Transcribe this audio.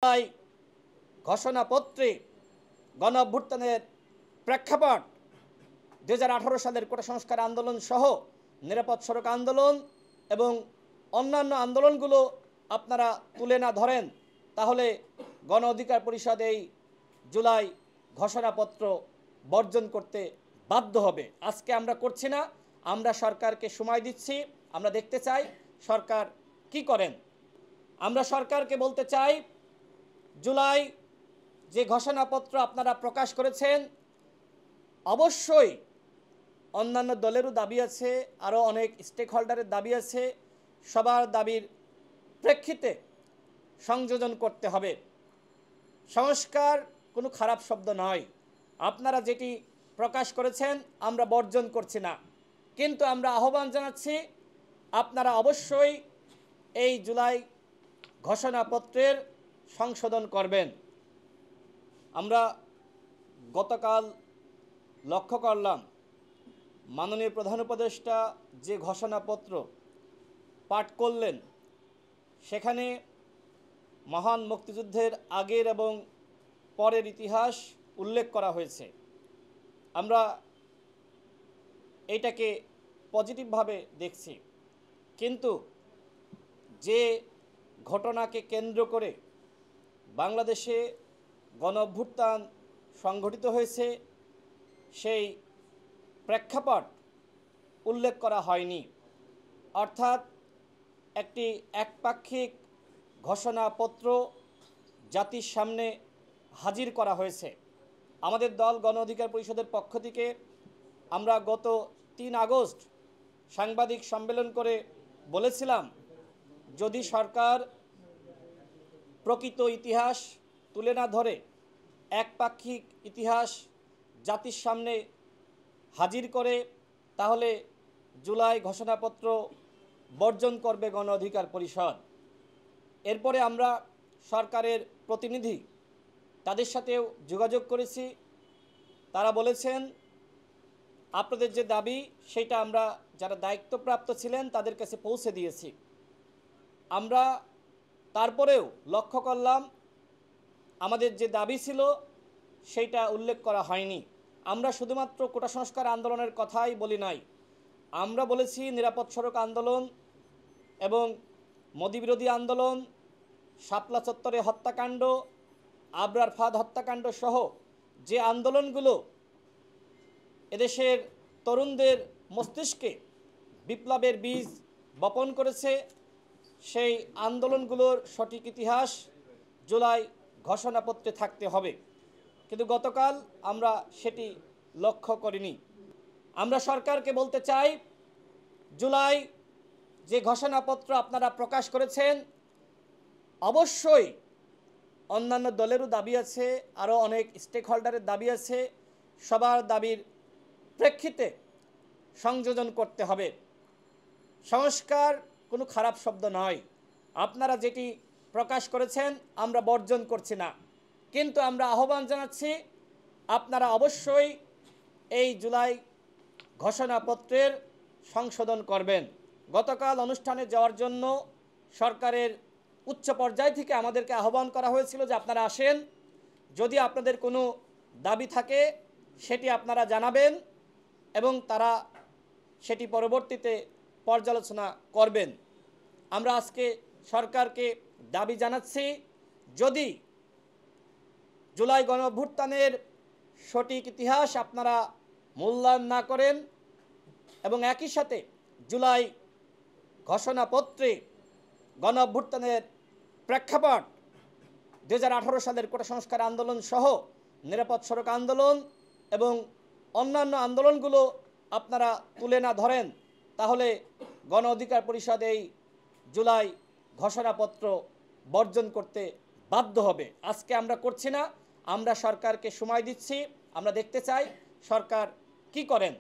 তাই ঘোষণাপত্রে গণ অভ্যুত্থানের প্রেক্ষাপট 2018 সালের কোটা সংস্কার আন্দোলন সহ নিরাপদ সড়ক আন্দোলন এবং অন্যান্য আন্দোলনগুলো আপনারা তুলে না ধরেন, তাহলে গণ অধিকার পরিষদ এই জুলাই ঘোষণাপত্র বর্জন করতে বাধ্য হবে। আজকে আমরা করছি না, আমরা সরকারকে সময় দিচ্ছি, আমরা দেখতে চাই সরকার কি করেন। আমরা সরকারকে বলতে চাই, জুলাই যে ঘোষণাপত্র আপনারা প্রকাশ করেছেন, অবশ্যই অন্যান্য দলেরও দাবি আছে, আরও অনেক স্টেক হোল্ডারের দাবি আছে, সবার দাবির প্রেক্ষিতে সংযোজন করতে হবে। সংস্কার কোনো খারাপ শব্দ নয়, আপনারা যেটি প্রকাশ করেছেন আমরা বর্জন করছি না, কিন্তু আমরা আহ্বান জানাচ্ছি আপনারা অবশ্যই এই জুলাই ঘোষণাপত্রের সংশোধন করবেন। আমরা গতকাল লক্ষ্য করলাম মাননীয় প্রধান উপদেষ্টা যে ঘোষণাপত্র পাঠ করলেন, সেখানে মহান মুক্তিযুদ্ধের আগের এবং পরের ইতিহাস উল্লেখ করা হয়েছে। আমরা এটাকে পজিটিভভাবে দেখছি, কিন্তু যে ঘটনাকে কেন্দ্র করে বাংলাদেশে গণ অভ্যুত্থান সংঘটিত হয়েছে, সেই প্রেক্ষাপট উল্লেখ করা হয়নি। অর্থাৎ একটি একপাক্ষিক ঘোষণাপত্র জাতির সামনে হাজির করা হয়েছে। আমাদের দল গণ অধিকার পরিষদের পক্ষ থেকে আমরা গত 3 আগস্ট সাংবাদিক সম্মেলন করে বলেছিলাম, যদি সরকার প্রকৃত ইতিহাস তুলে না ধরে একপাক্ষিক ইতিহাস জাতির সামনে হাজির করে, তাহলে জুলাই ঘোষণাপত্র বর্জন করবে গণ অধিকার পরিষদ। এরপরে আমরা সরকারের প্রতিনিধি তাদের সাথেও যোগাযোগ করেছি, তারা বলেছেন আপনাদের যে দাবি সেটা আমরা যারা দায়িত্বপ্রাপ্ত ছিলেন তাদের কাছে পৌঁছে দিয়েছি। আমরা তারপরেও লক্ষ্য করলাম আমাদের যে দাবি ছিল সেইটা উল্লেখ করা হয়নি। আমরা শুধুমাত্র কোটা সংস্কার আন্দোলনের কথাই বলি নাই, আমরা বলেছি নিরাপদ সড়ক আন্দোলন এবং মোদি বিরোধী আন্দোলন, শাপলা চত্বরে হত্যাকাণ্ড, আবরার ফাহাদ হত্যাকাণ্ড সহ যে আন্দোলনগুলো এদেশের তরুণদের মস্তিষ্কে বিপ্লবের বীজ বপন করেছে, সেই আন্দোলনগুলোর সঠিক ইতিহাস জুলাই ঘোষণাপত্রে থাকতে হবে। কিন্তু গতকাল আমরা সেটি লক্ষ্য করিনি। আমরা সরকারকে বলতে চাই, জুলাই যে ঘোষণাপত্র আপনারা প্রকাশ করেছেন, অবশ্যই অন্যান্য দলেরও দাবি আছে, আরও অনেক স্টেক হোল্ডারের দাবি আছে, সবার দাবির প্রেক্ষিতে সংযোজন করতে হবে। সংস্কার কোনো খারাপ শব্দ নয়, আপনারা যেটি প্রকাশ করেছেন আমরা বর্জন করছি না, কিন্তু আমরা আহ্বান জানাচ্ছি আপনারা অবশ্যই এই জুলাই ঘোষণাপত্রের সংশোধন করবেন। গতকাল অনুষ্ঠানে যাওয়ার জন্য সরকারের উচ্চ পর্যায় থেকে আমাদেরকে আহ্বান করা হয়েছিল যে আপনারা আসেন, যদি আপনাদের কোনো দাবি থাকে সেটি আপনারা জানাবেন এবং তারা সেটি পরবর্তীতে পর্যালোচনা করবেন। আমরা আজকে সরকারকে দাবি জানাচ্ছি, যদি জুলাই গণ অভ্যুত্থানের সঠিক ইতিহাস আপনারা মূল্যায়ন না করেন এবং একই সাথে জুলাই ঘোষণাপত্রে গণ অভ্যুত্থানের প্রেক্ষাপট 2018 সালের কোটা সংস্কার আন্দোলন সহ নিরাপদ সড়ক আন্দোলন এবং অন্যান্য আন্দোলনগুলো আপনারা তুলে না ধরেন, তাহলে গণ অধিকার পরিষদ এই জুলাই ঘোষণাপত্র বর্জন করতে বাধ্য হবে। আজকে আমরা করছি না, আমরা সরকারকে সময় দিচ্ছি, আমরা দেখতে চাই সরকার কি করেন।